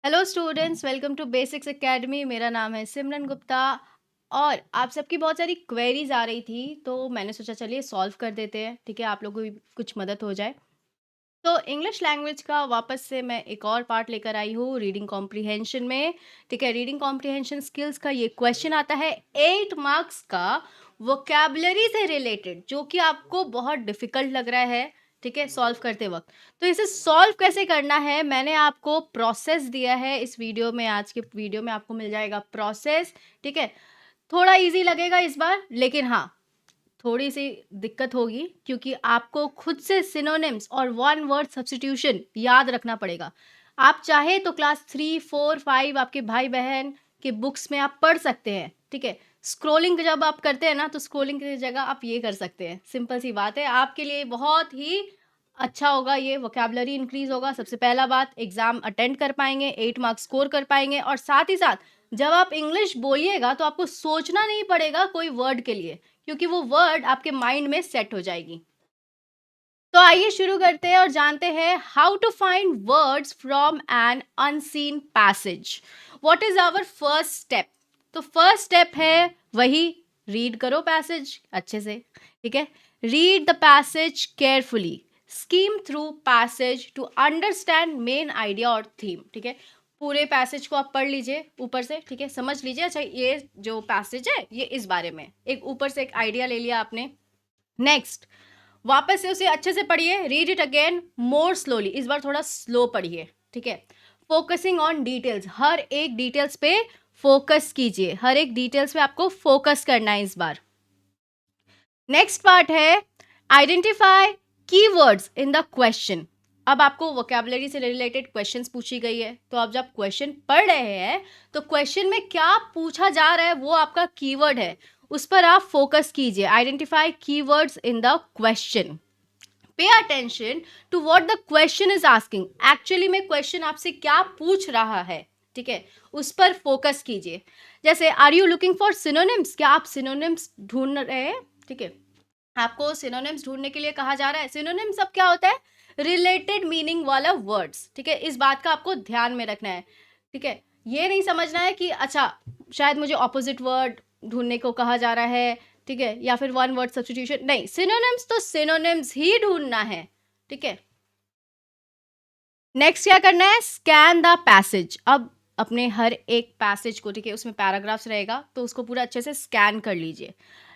Hello students, welcome to basics academy. मेरा नाम है सिमरन गुप्ता और आप सबकी बहुत सारी क्वेरीज आ रही थी, तो मैंने सोचा चलिए सॉल्व कर देते हैं। ठीक है, आप लोगों को भी कुछ मदद हो जाए। तो इंग्लिश लैंग्वेज का वापस से मैं एक और पार्ट लेकर आई हूँ रीडिंग कॉम्प्रिहेंशन में। ठीक है, रीडिंग कॉम्प्रिहेंशन स्किल्स का ये क्वेश्चन आता है 8 मार्क्स का, वोकैबुलरी से रिलेटेड, जो कि आपको बहुत डिफिकल्ट लग रहा है। ठीक है, सॉल्व करते वक्त। तो इसे सॉल्व कैसे करना है, मैंने आपको प्रोसेस दिया है इस वीडियो में। आज के वीडियो में आपको मिल जाएगा प्रोसेस। ठीक है, थोड़ा इजी लगेगा इस बार, लेकिन हाँ, थोड़ी सी दिक्कत होगी क्योंकि आपको खुद से सिनोनिम्स और वन वर्ड सब्स्टिट्यूशन याद रखना पड़ेगा। आप चाहे तो क्लास 3, 4, 5 आपके भाई बहन के बुक्स में आप पढ़ सकते हैं। ठीक है, स्क्रोलिंग जब आप करते हैं ना, तो स्क्रोलिंग की जगह आप ये कर सकते हैं। सिंपल सी बात है, आपके लिए बहुत ही अच्छा होगा। ये वोकैबुलरी इंक्रीज होगा। सबसे पहला बात, एग्जाम अटेंड कर पाएंगे, 8 मार्क्स स्कोर कर पाएंगे। और साथ ही साथ जब आप इंग्लिश बोलिएगा तो आपको सोचना नहीं पड़ेगा कोई वर्ड के लिए, क्योंकि वो वर्ड आपके माइंड में सेट हो जाएगी। तो आइए शुरू करते हैं और जानते हैं how to find words from an unseen passage. What is our first step? तो फर्स्ट स्टेप है वही, रीड करो पैसेज अच्छे से। ठीक है, read the passage carefully, skim through passage to understand main idea और थीम। ठीक है, पूरे पैसेज को आप पढ़ लीजिए ऊपर से। ठीक है, समझ लीजिए अच्छा ये जो पैसेज है ये इस बारे में, एक ऊपर से एक आइडिया ले लिया आपने। नेक्स्ट, वापस से उसे अच्छे से पढ़िए, read it again more slowly, इस बार थोड़ा स्लो पढ़िए। ठीक है, फोकसिंग ऑन डिटेल्स, हर एक डिटेल्स पे फोकस कीजिए, हर एक डिटेल्स पे आपको फोकस करना है इस बार। नेक्स्ट पार्ट है identify keywords in the question. अब आपको वोकैबुलरी से रिलेटेड क्वेश्चंस पूछी गई है, तो आप जब क्वेश्चन पढ़ रहे हैं तो क्वेश्चन में क्या पूछा जा रहा है वो आपका कीवर्ड है, उस पर आप फोकस कीजिए। Identify keywords in the question, pay attention to what the question is asking. Actually में क्वेश्चन आपसे क्या पूछ रहा है, ठीक है, उस पर फोकस कीजिए। जैसे are you looking for synonyms, क्या आप सिनोनिम्स ढूंढ रहे हैं? ठीक है, आपको सिनोनिम्स ढूंढने के लिए कहा जा रहा है। सिनोनिम्स अब क्या होता है? रिलेटेड मीनिंग वाला वर्ड्स। ठीक है, इस बात का आपको ध्यान में रखना है। ठीक है, ये नहीं समझना है कि अच्छा शायद मुझे ऑपोजिट वर्ड ढूंढने को कहा जा रहा है, ठीक है, या फिर वन वर्ड सब्स्टिट्यूशन। नहीं, सिनोनिम्स तो सिनोनिम्स ही ढूंढना है। ठीक है, नेक्स्ट क्या करना है? Scan the passage. अब अपने हर एक पैसेज को, ठीक है, उसमें पैराग्राफ्स रहेगा तो उसको पूरा अच्छे से स्कैन कर लीजिए।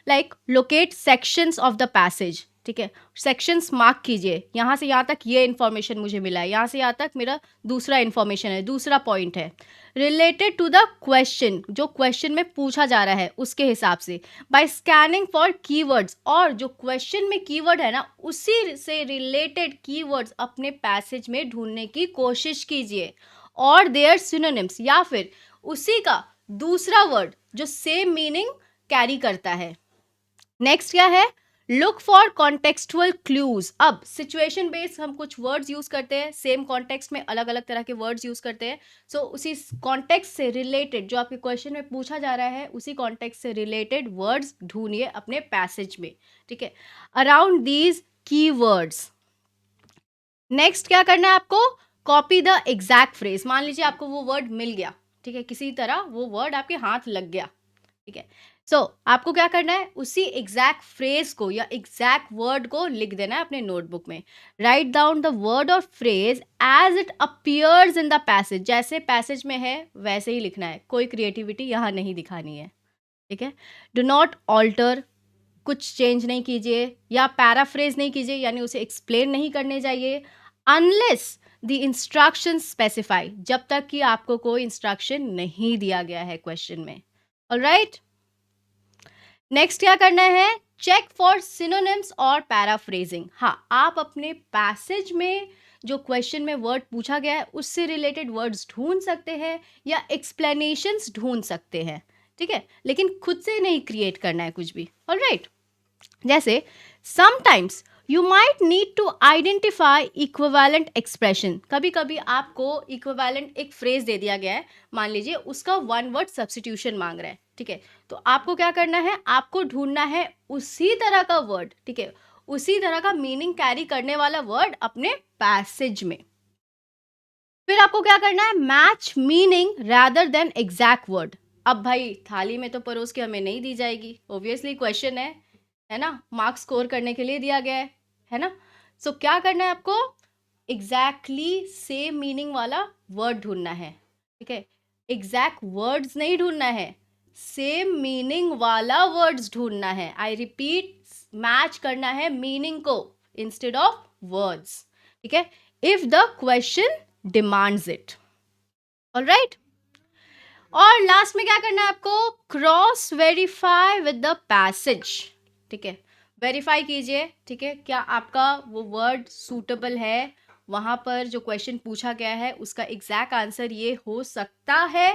Like locate sections of the passage. ठीक है, सेक्शंस मार्क कीजिए, यहाँ से यहाँ तक ये इन्फॉर्मेशन मुझे मिला है, यहाँ से यहाँ तक मेरा दूसरा इन्फॉर्मेशन है, दूसरा पॉइंट है रिलेटेड टू द क्वेश्चन, जो क्वेश्चन में पूछा जा रहा है उसके हिसाब से। बाय स्कैनिंग फॉर कीवर्ड्स, और जो क्वेश्चन में कीवर्ड है ना, उसी से रिलेटेड कीवर्ड्स अपने पैसेज में ढूंढने की कोशिश कीजिए, और देयर सिनोनिम्स, या फिर उसी का दूसरा वर्ड जो सेम मीनिंग कैरी करता है। नेक्स्ट क्या है? Look for contextual clues. अब सिचुएशन बेस्ड हम कुछ वर्ड्स यूज करते हैं, सेम कॉन्टेक्स्ट में अलग अलग तरह के वर्ड्स यूज करते हैं। सो उसी कॉन्टेक्स्ट से रिलेटेड, जो आपके क्वेश्चन में पूछा जा रहा है, उसी कॉन्टेक्स्ट से रिलेटेड वर्ड्स ढूंढिए अपने पैसेज में। ठीक है, अराउंड दीज की वर्ड्स। नेक्स्ट क्या करना है आपको? Copy the exact phrase. मान लीजिए आपको वो वर्ड मिल गया, ठीक है, किसी तरह वो वर्ड आपके हाथ लग गया। ठीक है, सो आपको क्या करना है? उसी एग्जैक्ट फ्रेज को या एग्जैक्ट वर्ड को लिख देना है अपने नोटबुक में। राइट डाउन द वर्ड और phrase as it appears in the passage. जैसे पैसेज में है वैसे ही लिखना है, कोई क्रिएटिविटी यहाँ नहीं दिखानी है। ठीक है, डू नॉट ऑल्टर, कुछ चेंज नहीं कीजिए या पैराफ्रेज नहीं कीजिए, यानी उसे एक्सप्लेन नहीं करने जाइए अनलेस द इंस्ट्रक्शन स्पेसिफाई, जब तक कि आपको कोई इंस्ट्रक्शन नहीं दिया गया है क्वेश्चन में। ऑलराइट, नेक्स्ट क्या करना है? चेक फॉर सिनोनिम्स और पैराफ्रेजिंग। हाँ, आप अपने पैसेज में जो क्वेश्चन में वर्ड पूछा गया है उससे रिलेटेड वर्ड्स ढूंढ सकते हैं या एक्सप्लेनेशंस ढूंढ सकते हैं। ठीक है, लेकिन खुद से नहीं क्रिएट करना है कुछ भी। ऑलराइट, जैसे sometimes you might need to identify equivalent expression. कभी कभी आपको इक्विवेलेंट एक फ्रेज दे दिया गया है, मान लीजिए उसका वन वर्ड सब्स्टिट्यूशन मांग रहा है। ठीक है, तो आपको क्या करना है? आपको ढूंढना है उसी तरह का वर्ड, ठीक है, उसी तरह का मीनिंग कैरी करने वाला वर्ड अपने पैसेज में। फिर आपको क्या करना है, match meaning rather than exact word. अब भाई थाली में तो परोस के हमें नहीं दी जाएगी, ऑब्वियसली क्वेश्चन है ना, मार्क्स स्कोर करने के लिए दिया गया है ना। सो क्या करना है आपको, एग्जैक्टली सेम मीनिंग वाला वर्ड ढूंढना है, ठीक है। एग्जैक्ट वर्ड्स नहीं ढूंढना है, सेम मीनिंग वाला वर्ड्स ढूंढना है। आई रिपीट, मैच करना है मीनिंग को इंस्टेड ऑफ वर्ड्स, ठीक है, if the question demands it. Alright, और लास्ट में क्या करना है आपको, cross verify with the passage, ठीक है। वेरीफाई कीजिए, ठीक है, क्या आपका वो वर्ड सूटेबल है, वहां पर जो क्वेश्चन पूछा गया है उसका एग्जैक्ट आंसर ये हो सकता है।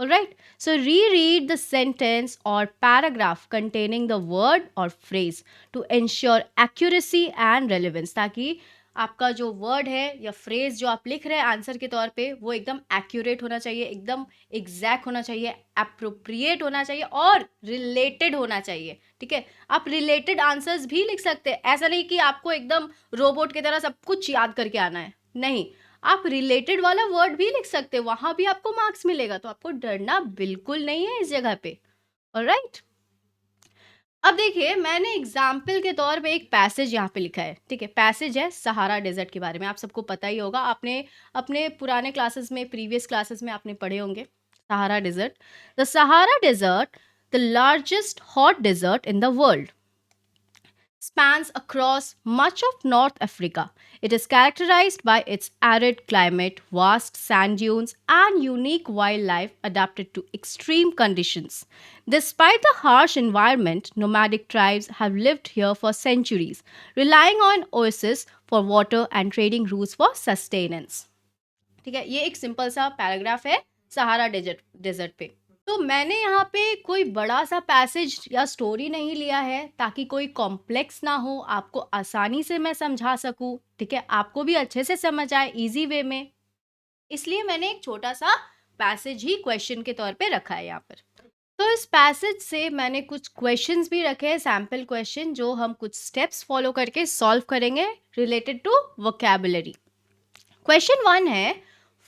Alright, so reread the sentence or paragraph containing the word or phrase to ensure accuracy and relevance, ताकि आपका जो वर्ड है या फ्रेज जो आप लिख रहे हैं आंसर के तौर पे वो एकदम एक्यूरेट होना चाहिए, एकदम एग्जैक्ट होना चाहिए, अप्रोप्रिएट होना चाहिए और रिलेटेड होना चाहिए, ठीक है। आप रिलेटेड आंसर्स भी लिख सकते हैं, ऐसा नहीं कि आपको एकदम रोबोट की तरह सब कुछ याद करके आना है, नहीं, आप रिलेटेड वाला वर्ड भी लिख सकते हैं, वहां भी आपको मार्क्स मिलेगा, तो आपको डरना बिल्कुल नहीं है इस जगह पे। ऑलराइट, अब देखिए मैंने एग्जाम्पल के तौर पे एक पैसेज यहाँ पे लिखा है, ठीक है। पैसेज है सहारा डेजर्ट के बारे में, आप सबको पता ही होगा, आपने अपने पुराने क्लासेस में, प्रीवियस क्लासेस में आपने पढ़े होंगे Sahara desert. The Sahara desert, the largest hot desert in the world, spans across much of North Africa. It is characterized by its arid climate, vast sand dunes, and unique wildlife adapted to extreme conditions. Despite the harsh environment, nomadic tribes have lived here for centuries, relying on oases for water and trading routes for sustenance. ठीक है, ये एक simple सा paragraph है Sahara desert पे। तो मैंने यहाँ पे कोई बड़ा सा पैसेज या स्टोरी नहीं लिया है ताकि कोई कॉम्प्लेक्स ना हो, आपको आसानी से मैं समझा सकूँ, ठीक है, आपको भी अच्छे से समझ आए इजी वे में, इसलिए मैंने एक छोटा सा पैसेज ही क्वेश्चन के तौर पे रखा है यहाँ पर। तो इस पैसेज से मैंने कुछ क्वेश्चंस भी रखे हैं, सैम्पल क्वेश्चन, जो हम कुछ स्टेप्स फॉलो करके सॉल्व करेंगे रिलेटेड टू वोकैबुलरी। क्वेश्चन 1 है,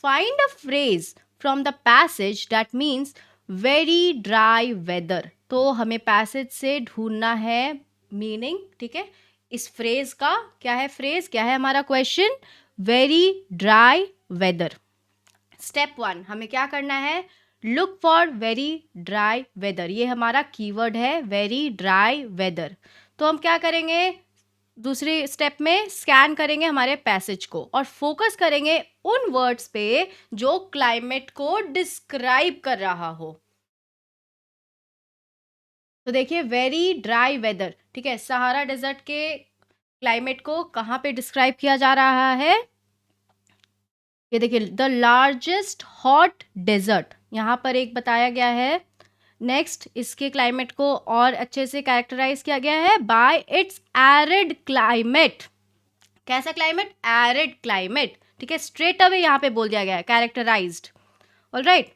find a phrase from the passage that means very dry weather. तो हमें पैसेज से ढूंढना है मीनिंग, ठीक है, इस फ्रेज का। क्या है फ्रेज, क्या है हमारा question, very dry weather. Step 1, हमें क्या करना है, look for very dry weather, ये हमारा कीवर्ड है वेरी ड्राई वेदर। तो हम क्या करेंगे, दूसरे स्टेप में स्कैन करेंगे हमारे पैसेज को और फोकस करेंगे उन वर्ड्स पे जो क्लाइमेट को डिस्क्राइब कर रहा हो। तो देखिए वेरी ड्राई वेदर, ठीक है, सहारा डेजर्ट के क्लाइमेट को कहाँ पे डिस्क्राइब किया जा रहा है, ये देखिए द लार्जेस्ट हॉट डेजर्ट यहाँ पर एक बताया गया है। नेक्स्ट, इसके क्लाइमेट को और अच्छे से कैरेक्टराइज किया गया है बाय इट्स एरिड क्लाइमेट। कैसा क्लाइमेट, एरिड क्लाइमेट, ठीक है, स्ट्रेट अवे यहाँ पे बोल दिया गया है कैरेक्टराइज्ड। ऑलराइट,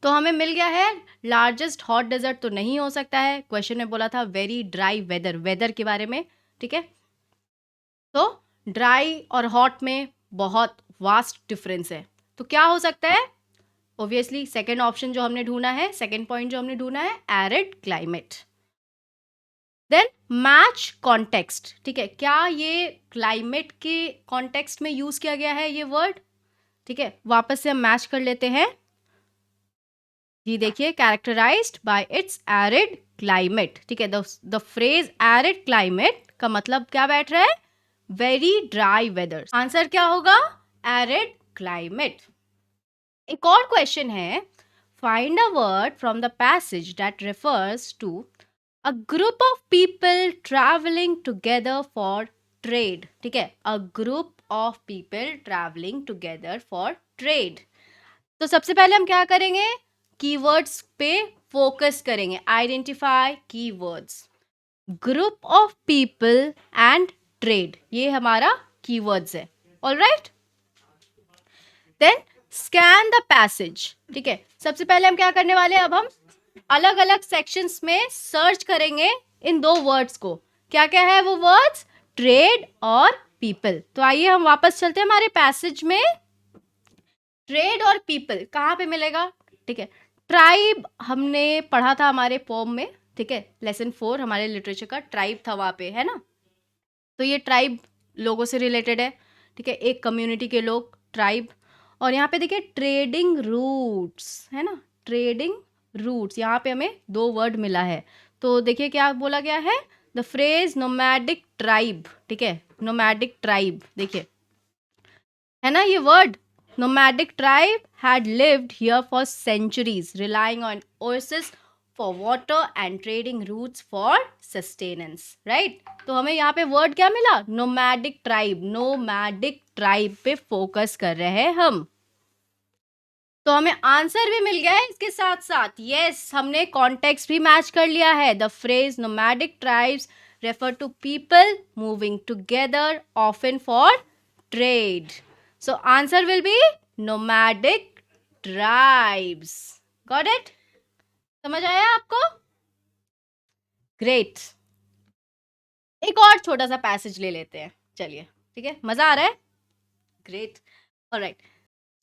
तो हमें मिल गया है लार्जेस्ट हॉट डेजर्ट तो नहीं हो सकता है, क्वेश्चन में बोला था वेरी ड्राई वेदर, वेदर के बारे में, ठीक है। तो ड्राई और हॉट में बहुत वास्ट डिफरेंस है, तो क्या हो सकता है, ऑब्वियसली सेकेंड ऑप्शन जो हमने ढूंढा है, सेकेंड पॉइंट जो हमने ढूंढा है, arid climate. Then match context, ठीक है, क्या ये क्लाइमेट के कॉन्टेक्स्ट में यूज किया गया है ये वर्ड, ठीक है, वापस से हम मैच कर लेते हैं। जी देखिए, characterized by its arid climate, ठीक है, द फ्रेज एरिड क्लाइमेट का मतलब क्या बैठ रहा है, वेरी ड्राई वेदर। आंसर क्या होगा, एरिड क्लाइमेट। एक और क्वेश्चन है, find a word from the passage that refers to a group of people travelling together for trade, ठीक है, a group of people travelling together for trade. तो सबसे पहले हम क्या करेंगे, कीवर्ड्स पे फोकस करेंगे, identify keywords, group of people and trade, ये हमारा कीवर्ड्स है। Alright, then scan the passage, ठीक है, सबसे पहले हम क्या करने वाले हैं, अब हम अलग अलग सेक्शंस में सर्च करेंगे इन दो वर्ड्स को, क्या क्या है वो वर्ड्स, ट्रेड और पीपल। तो आइए हम वापस चलते हैं हमारे पैसेज में, ट्रेड और पीपल कहाँ पे मिलेगा, ठीक है। ट्राइब हमने पढ़ा था हमारे पोम में, ठीक है, लेसन 4 हमारे लिटरेचर का, ट्राइब था वहाँ पे, है ना। तो ये ट्राइब लोगों से रिलेटेड है, ठीक है, एक कम्युनिटी के लोग, ट्राइब। और यहाँ पे देखिए ट्रेडिंग रूट्स, है ना, ट्रेडिंग रूट्स, यहाँ पे हमें 2 वर्ड मिला है। तो देखिए क्या बोला गया है, द फ्रेज नोमैडिक ट्राइब, ठीक है, नोमैडिक ट्राइब, देखिए है ना ये word, nomadic tribe had lived here for centuries, relying on oases for water and trading routes for sustenance, right? तो हमें यहाँ पे वर्ड क्या मिला, nomadic tribe, nomadic tribe पे फोकस कर रहे हैं हम। तो हमें आंसर भी मिल गया है इसके साथ साथ, यस, हमने कॉन्टेक्स्ट भी मैच कर लिया है। The phrase nomadic tribes refer to people moving together often for trade. So answer will be nomadic tribes. Got it? समझ आया आपको? ग्रेट। एक और छोटा सा पैसेज ले लेते हैं, चलिए, ठीक है, मजा आ रहा है, ग्रेट, ऑलराइट।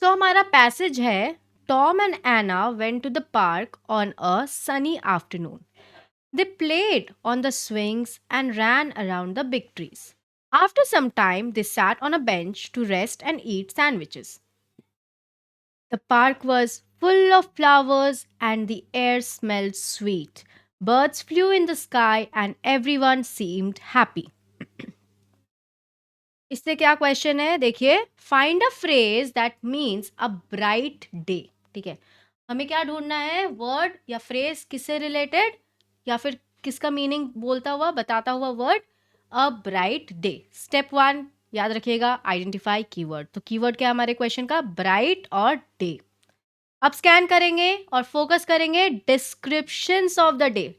तो हमारा पैसेज है, Tom and Anna went to the park on a sunny afternoon. They played on the swings and ran around the big trees. After some time, they sat on a bench to rest and eat sandwiches. The park was full of flowers and the air smelled sweet. Birds flew in the sky and everyone seemed happy. इससे क्या question है, देखिए, find a phrase that means a bright day, ठीक है। हमें क्या ढूंढना है, वर्ड या फ्रेज किससे रिलेटेड, या फिर किसका मीनिंग बोलता हुआ बताता हुआ वर्ड, अ ब्राइट डे। स्टेप 1 याद रखिएगा, आइडेंटिफाई कीवर्ड। तो कीवर्ड क्या है हमारे क्वेश्चन का, ब्राइट और डे। अब स्कैन करेंगे और फोकस करेंगे descriptions of the day.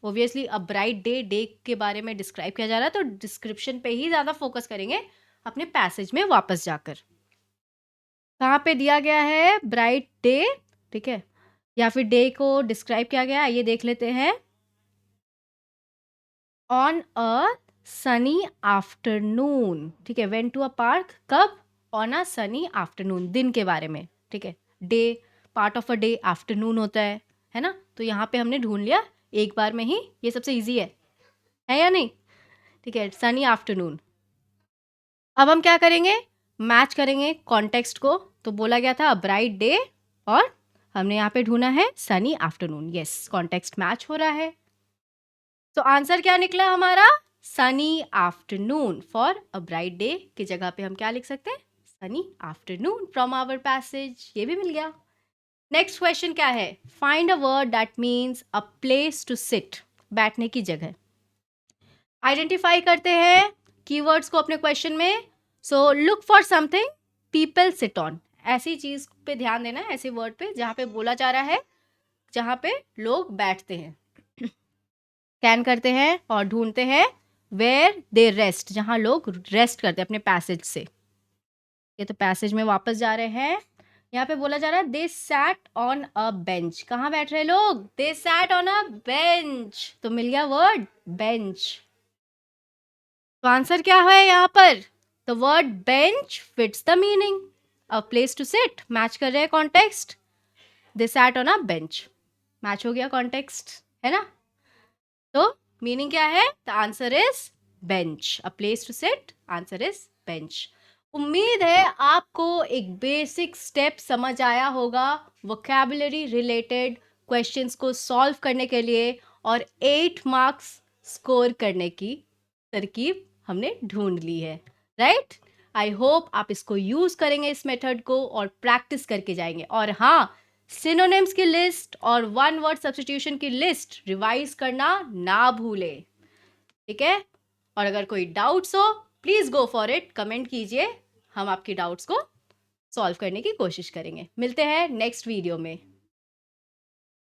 Obviously a bright day, day के बारे में डिस्क्राइब किया जा रहा है, तो डिस्क्रिप्शन पे ही ज़्यादा फोकस करेंगे अपने पैसेज में वापस जाकर। कहाँ पे दिया गया है ब्राइट डे, ठीक है, या फिर डे को डिस्क्राइब किया गया है, ये देख लेते हैं, ऑन अ सनी आफ्टरनून, ठीक है, वेंट टू अ पार्क, कब, ऑन अ सनी आफ्टरनून, दिन के बारे में, ठीक है, day, part of a day afternoon होता है ना। तो यहाँ पे हमने ढूंढ लिया एक बार में ही, ये सबसे इजी है या नहीं, ठीक है, सनी आफ्टरनून। अब हम क्या करेंगे, मैच करेंगे कॉन्टेक्स्ट को। तो बोला गया था ब्राइट डे और हमने यहाँ पे ढूंढा है sunny afternoon, yes, context match हो रहा है। तो आंसर क्या निकला हमारा, sunny afternoon. For a bright day की जगह पे हम क्या लिख सकते हैं, sunny afternoon from our passage, ये भी मिल गया। नेक्स्ट क्वेश्चन क्या है, find a word that means a place to sit, बैठने की जगह। आइडेंटिफाई करते हैं कीवर्ड्स को अपने क्वेश्चन में। So look for something people sit on, ऐसी चीज पे ध्यान देना है, ऐसे वर्ड पे जहाँ पे बोला जा रहा है जहाँ पे लोग बैठते हैं। स्कैन करते हैं और ढूंढते हैं वेयर दे रेस्ट, जहाँ लोग रेस्ट करते हैं अपने पैसेज से। ये तो पैसेज में वापस जा रहे हैं, यहाँ पे बोला जा रहा है दे सैट ऑन अ बेंच, कहाँ बैठ रहे लोग, दे सैट ऑन अ बेंच, तो मिल गया वर्ड बेंच। तो आंसर क्या है यहाँ पर, the word bench fits the meaning, a place to sit, match कर रहे हैं context, they sat on a bench, match हो गया कॉन्टेक्स्ट, है ना। तो मीनिंग क्या है, the answer is bench, a place to sit, answer is bench. उम्मीद है आपको एक बेसिक स्टेप समझ आया होगा वोकैबुलरी रिलेटेड क्वेश्चंस को सॉल्व करने के लिए, और 8 मार्क्स स्कोर करने की तरकीब हमने ढूंढ ली है, राइट। आई होप आप इसको यूज करेंगे इस मेथड को और प्रैक्टिस करके जाएंगे। और हाँ, सिनोनिम्स की लिस्ट और वन वर्ड सब्स्टिट्यूशन की लिस्ट रिवाइज करना ना भूले, ठीक है। और अगर कोई डाउट्स हो please go for it, comment कीजिए, हम आपकी डाउट्स को सॉल्व करने की कोशिश करेंगे। मिलते हैं नेक्स्ट वीडियो में।